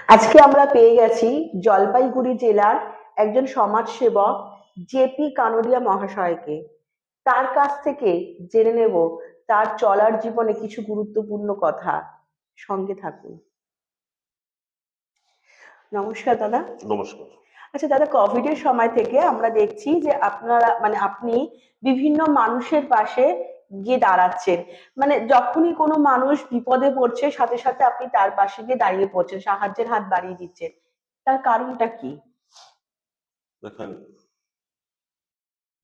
আজকে আমরা পেয়ে গেছি জলপাইগুড়ি জেলার একজন সমাজসেবক জেপি কানোরিয়া মহাশয়কে। তার কাছ থেকে জেনে নেব তার চলার জীবনে কিছু গুরুত্বপূর্ণ কথা। সঙ্গে থাকুন। নমস্কার দাদা। নমস্কার। আচ্ছা দাদা, কোভিড এর সময় থেকে আমরা দেখছি যে আপনারা আপনি বিভিন্ন মানুষের পাশে গিয়ে দাঁড়াচ্ছেন। যখনই কোনো মানুষ বিপদে পড়ছে সাথে সাথে আপনি তার পাশে গিয়ে দাঁড়িয়ে পড়ছেন, সাহায্যের হাত বাড়িয়ে দিচ্ছেন। তার কারণটা কি? দেখেন,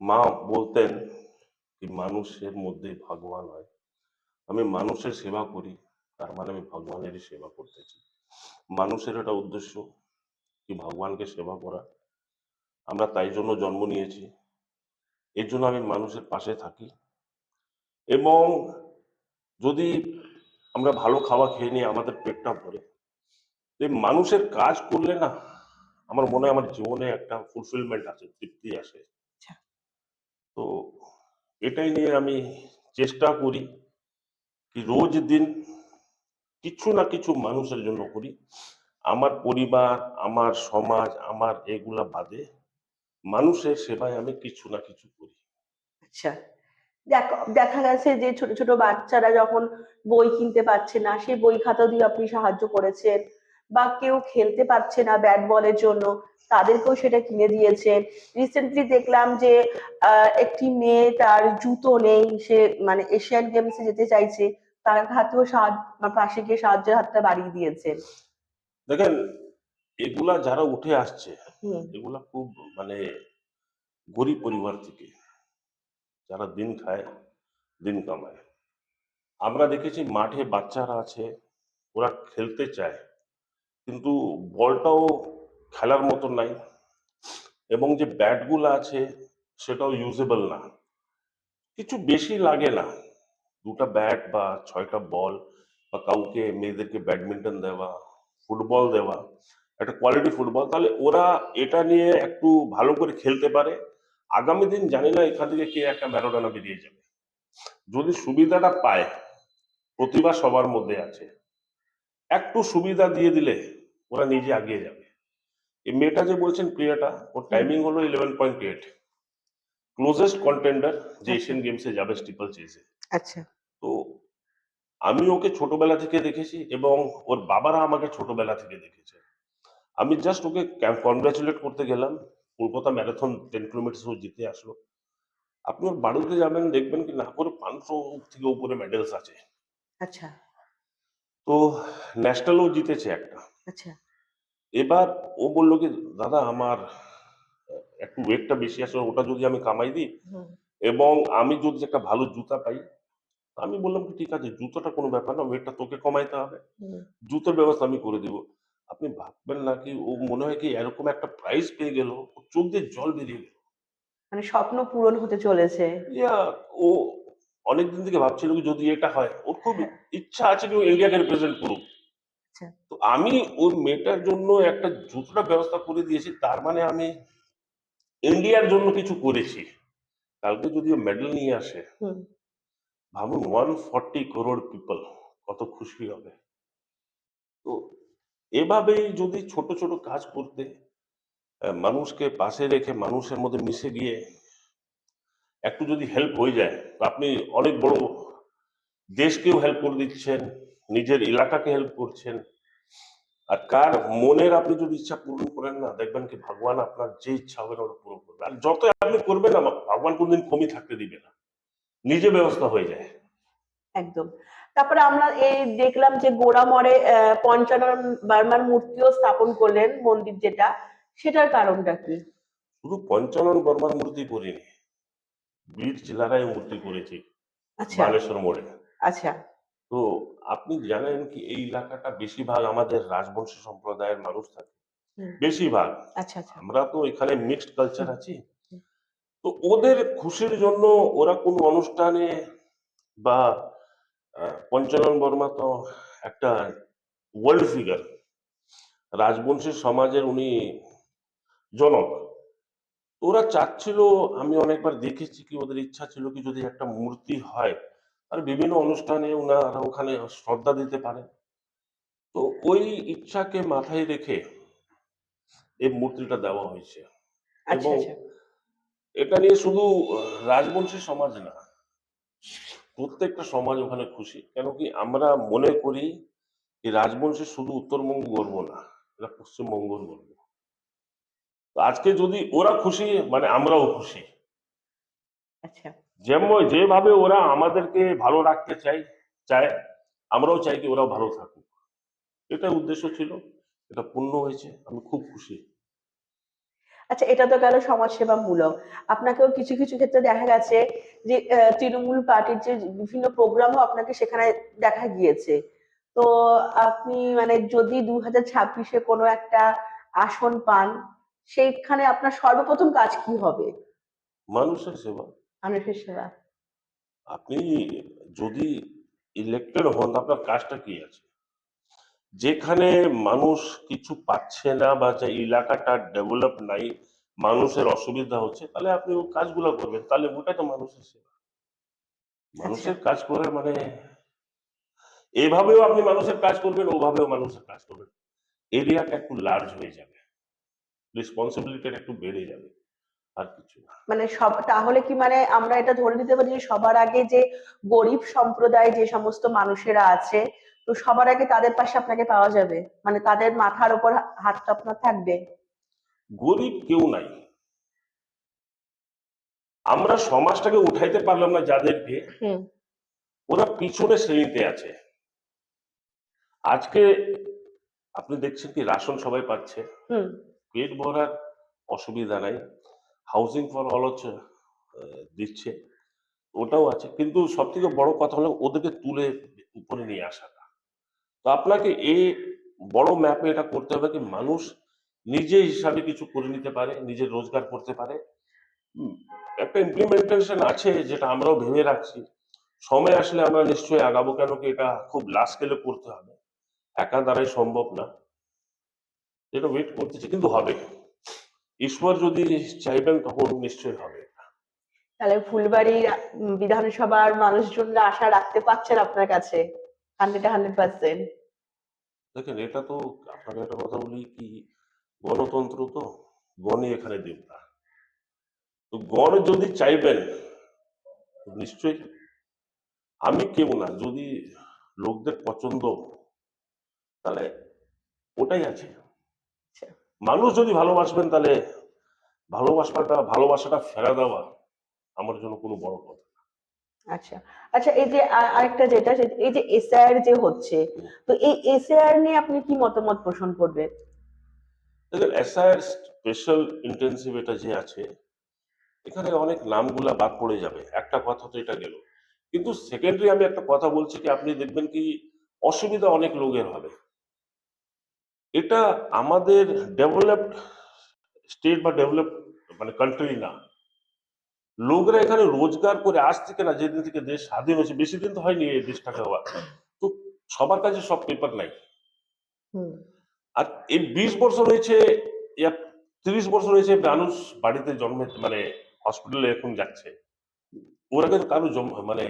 মা বলতেন কি মানুষের মধ্যে ভগবান হয়। আমি মানুষের সেবা করি, তার মানে আমি ভগবানেরই সেবা করতেছি। মানুষের একটা উদ্দেশ্য কি ভগবানকে সেবা করা। আমরা তাই জন্য জন্ম নিয়েছি, এর জন্য আমি মানুষের পাশে থাকি। এবং যদি আমরা ভালো খাওয়া খেয়ে নিয়ে আমাদের পেটটা ভরে, এই মানুষের কাজ করলে না, আমার মনে হয় আমার জীবনে একটা ফুলফিলমেন্ট আছে, তৃপ্তি আসে। আচ্ছা। তো এটাই নিয়ে আমি চেষ্টা করি কি রোজ দিন কিছু না কিছু মানুষের জন্য করি। আমার পরিবার, আমার সমাজ, আমার এগুলা বাদে মানুষের সেবায় আমি কিছু না কিছু করি। আচ্ছা, দেখা গেছে যে ছোট ছোট বাচ্চারা যখন বই কিনতে পারছে না, সেই বই খাতা দিয়ে আপনি সাহায্য করেছেন, বা কেউ খেলতে পারছে না ব্যাট বলের জন্য, তাদেরকেও সেটা কিনে দিয়েছেন। রিসেন্টলি দেখলাম যে একটি মেয়ে, তার জুতো নেই, সে এশিয়ান গেমসে যেতে চাইছে, তার হাতেও সাহায্য, পাশে গিয়ে সাহায্যের হাতটা বাড়িয়ে দিয়েছেন। দেখেন, এগুলা যারা উঠে আসছে, হুম। এগুলা খুব মানে গরিব পরিবার থেকে, যারা দিন খায়, দিন কামায়। আমরা দেখেছি মাঠে বাচ্চারা আছে, ওরা খেলতে চায়, কিন্তু বলটাও খেলার মতো নাই, এবং যে ব্যাটগুলো আছে সেটাও ইউজেবল না। কিছু বেশি লাগে না, দুটা ব্যাট বা ছয়টা বল, বা কাউকে মেয়েদেরকে ব্যাডমিন্টন দেওয়া, ফুটবল দেওয়া, একটা কোয়ালিটি ফুটবল, তাহলে ওরা এটা নিয়ে একটু ভালো করে খেলতে পারে। আগামী দিন জানি না এখান থেকে কে একটা ম্যারাডোনা বেরিয়ে যাবে। যদি সুবিধাটা পায়, প্রতিভা সবার মধ্যে আছে, একটু সুবিধা দিয়ে দিলে ওরা নিজে আগিয়ে যাবে। এই মেয়েটা যে বলছেন প্রিয়াটা, ওর হুম। টাইমিং হলো 11.8, ক্লোজেস্ট কন্টেন্ডার যে আচ্ছা। এশিয়ান গেমসে যাবে স্টিপল চেজে। আচ্ছা। তো আমি ওকে ছোটবেলা থেকে দেখেছি, এবং ওর বাবারা আমাকে ছোটবেলা থেকে দেখেছে। আমি জাস্ট ওকে কনগ্রাচুলেট করতে গেলাম, কলকাতা ম্যারাথন 10 কিলোমিটার ও জিতে আসলো। আপনি ওর বাড়িতে যাবেন, দেখবেন কি না করে 500 থেকে উপরে মেডেলস আছে। আচ্ছা। তো ন্যাশনালও জিতেছে একটা। আচ্ছা। এবার ও বললো কি, দাদা আমার একটু ওয়েটটা বেশি আছে, ওটা যদি আমি কামাই দিই, হুম। এবং আমি যদি একটা ভালো জুতা পাই। আমি বললাম কি ঠিক আছে, জুতোটা কোনো ব্যাপার না, ওয়েটটা তোকে কমাইতে হবে, হুম। জুতোর ব্যবস্থা আমি করে দিব। আপনি ভাববেন না কি ও মনে হয় কি এরকম একটা প্রাইজ পেয়ে গেল, ওর চোখ দিয়ে জল বেরিয়ে গেল। স্বপ্ন পূরণ হতে চলেছে। ইয়া, ও অনেকদিন থেকে ভাবছিল কি যদি এটা হয়, ওর খুব হ্যাঁ। ইচ্ছা আছে কি ও ইন্ডিয়াকে রিপ্রেজেন্ট করুক। আচ্ছা। তো আমি ওই মেয়েটার জন্য একটা জুতোটা ব্যবস্থা করে দিয়েছি, তার মানে আমি ইন্ডিয়ার জন্য কিছু করেছি। কালকে যদি ও মেডেল নিয়ে আসে, হুম। ভাবুন 140 crore পিপল কত খুশি হবে। তো এভাবেই যদি ছোট ছোট কাজ করতে, মানুষকে পাশে রেখে মানুষের মধ্যে মিশে গিয়ে একটু যদি হেল্প হয়ে যায়, তো আপনি অনেক বড় দেশকেও হেল্প করে দিচ্ছেন, নিজের এলাকাকে হেল্প করছেন। আর কার মনের আপনি যদি ইচ্ছা পূরণ করেন না, দেখবেন কি ভগবান আপনার যে ইচ্ছা হবে না ওটা পূরণ করবে। আর যত আপনি করবেন না, ভগবান কোনদিন কমই থাকতে দিবে না, নিজে ব্যবস্থা হয়ে যায়। একদম। তারপরে আমরা এই দেখলাম যে গোড়ামরে পঞ্চানন বর্মার মূর্তিও স্থাপন করলেন, মন্দির যেটা, সেটার কারণটা কি? শুধু পঞ্চানন বর্মার মূর্তি করিনি, বীর চিলারায় মূর্তি করেছি আচ্ছা। বানেশ্বর মোড়ে। আচ্ছা। তো আপনি জানেন কি এই এলাকাটা বেশিরভাগ আমাদের রাজবংশী সম্প্রদায়ের মানুষ থাকে, হুম। বেশিরভাগ। আচ্ছা। আচ্ছা। আমরা তো এখানে মিক্সড কালচার হুম। আছি। হুম। তো ওদের খুশির জন্য ওরা কোনো অনুষ্ঠানে বা পঞ্চানন বর্মা তো একটা ওয়ার্ল্ড ফিগার, রাজবংশী সমাজের উনি জনক। ওরা চাচ্ছিল, আমি অনেকবার দেখেছি কি ওদের ইচ্ছা ছিল কি যদি একটা মূর্তি হয়, আর বিভিন্ন অনুষ্ঠানে ওনারা ওখানে শ্রদ্ধা দিতে পারে। তো ওই ইচ্ছাকে মাথায় রেখে এই মূর্তিটা দেওয়া হয়েছে। আচ্ছা, এবং আচ্ছা। এটা নিয়ে শুধু রাজবংশী সমাজ না, প্রত্যেকটা সমাজ ওখানে খুশি। কেন কি আমরা মনে করি এই রাজবংশী শুধু উত্তরবঙ্গ গর্ব না, এটা পশ্চিমবঙ্গর গর্ব। তো আজকে যদি ওরা খুশি মানে আমরাও খুশি। আচ্ছা, যেমন যেভাবে ওরা আমাদেরকে ভালো রাখতে চায়, আমরাও চাই কি ওরাও ভালো থাকুক। এটা উদ্দেশ্য ছিল, এটা পূর্ণ হয়েছে, আমি খুব খুশি। আচ্ছা, এটা তো গেল সমাজসেবামূলক। আপনাকেও কিছু কিছু ক্ষেত্রে দেখা গেছে যে তৃণমূল পার্টির যে বিভিন্ন প্রোগ্রামও আপনাকে সেখানে দেখা গিয়েছে। তো আপনি মানে যদি 2026-এ কোনো একটা আসন পান, সেইখানে আপনার সর্বপ্রথম কাজ কি হবে? মানুষের সেবা। মানুষের সেবা। আপনি যদি ইলেক্টেড হন আপনার কাজটা কি আছে? যেখানে মানুষ কিছু পাচ্ছে না বা যে এলাকাটা ডেভেলপ নাই, মানুষের অসুবিধা হচ্ছে, তাহলে আপনি ওই কাজগুলো করবেন, তাহলে ওটা তো মানুষের সেবা। আচ্ছা, মানুষের কাজ করার মানে এভাবেও আপনি মানুষের কাজ করবেন, ওভাবেও মানুষের কাজ করবেন, এরিয়াটা একটু লার্জ হয়ে যাবে, রেসপন্সিবিলিটিটা একটু বেড়ে যাবে, আর কিছু না। মানে তাহলে কি মানে আমরা এটা ধরে নিতে পারি যে সবার আগে যে গরিব সম্প্রদায় যে সমস্ত মানুষেরা আছে, তো সবার আগে তাদের পাশে আপনাকে পাওয়া যাবে, মানে তাদের মাথার উপর হাতটা আপনার থাকবে। গরিব কেউ নাই, আমরা সমাজটাকে উঠাইতে পারলাম না যাদেরকে, হুম। ওরা পিছনে শ্রেণীতে আছে। আজকে আপনি দেখছেন কি রাশন সবাই পাচ্ছে, হুম। পেট ভরার অসুবিধা নাই, হাউজিং ফর অল হচ্ছে দিচ্ছে, ওটাও আছে, কিন্তু সব থেকে বড় কথা হলো ওদেরকে তুলে উপরে নিয়ে আসাটা। তো আপনাকে এই বড় ম্যাপে এটা করতে হবে কি মানুষ নিজে হিসাবে কিছু করে নিতে পারে, নিজে রোজগার করতে পারে। হুম, একটা ইমপ্লিমেন্টেশন আছে যেটা আমরাও ভেবে রাখছি, সময় আসলে আমরা নিশ্চয়ই আগাবো। কেন কি এটা খুব লার্জ স্কেলে করতে হবে, একা দ্বারাই সম্ভব না, এটা ওয়েট করতেছি, কিন্তু হবে। ঈশ্বর যদি চাইবেন তখন নিশ্চয়ই হবে। তাহলে ফুলবাড়ির বিধানসভার মানুষজনরা আশা রাখতে পারছেন আপনার কাছে 100%? দেখেন এটা তো, আপনাকে একটা কথা বলি কি, গণতন্ত্র তো, গণই এখানে দেবতা। তো গণ যদি চাইবেন তো নিশ্চয়ই, আমি কেউ না, যদি লোকদের পছন্দ তাহলে ওটাই আছে। আচ্ছা, মানুষ যদি ভালোবাসবেন তাহলে ভালোবাসাটা ফেরা দেওয়া আমার জন্য কোনো বড় কথা না। আচ্ছা। আচ্ছা, এই যে আরেকটা যেটা এই যে এসআইআর যে হচ্ছে, তো এই এসআইআর নিয়ে আপনি কি মতামত পোষণ করবেন? দেখেন এসআইআর স্পেশাল ইন্টেন্সিভ এটা যে আছে, এখানে অনেক নামগুলা বাদ পড়ে যাবে, একটা কথা তো এটা গেল। কিন্তু সেকেন্ডারি আমি একটা কথা বলছি কি, আপনি দেখবেন কি অসুবিধা অনেক লোকের হবে। এটা আমাদের ডেভেলপড স্টেট বা ডেভেলপ মানে কান্ট্রি না, লোকরা এখানে রোজগার করে আজ থেকে না, যেদিন থেকে দেশ স্বাধীন হয়েছে, বেশি দিন তো হয়নি এই দেশটাকে হওয়া, তো সবার কাছে সব পেপার নাই। হুম। আর এই 20 বছর হয়েছে, ইয়া 30 বছর হয়েছে মানুষ বাড়িতে জন্মে মানে হসপিটালে এখন যাচ্ছে, ওরা কিন্তু কারো মানে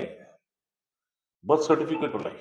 বার্থ সার্টিফিকেটও নাই।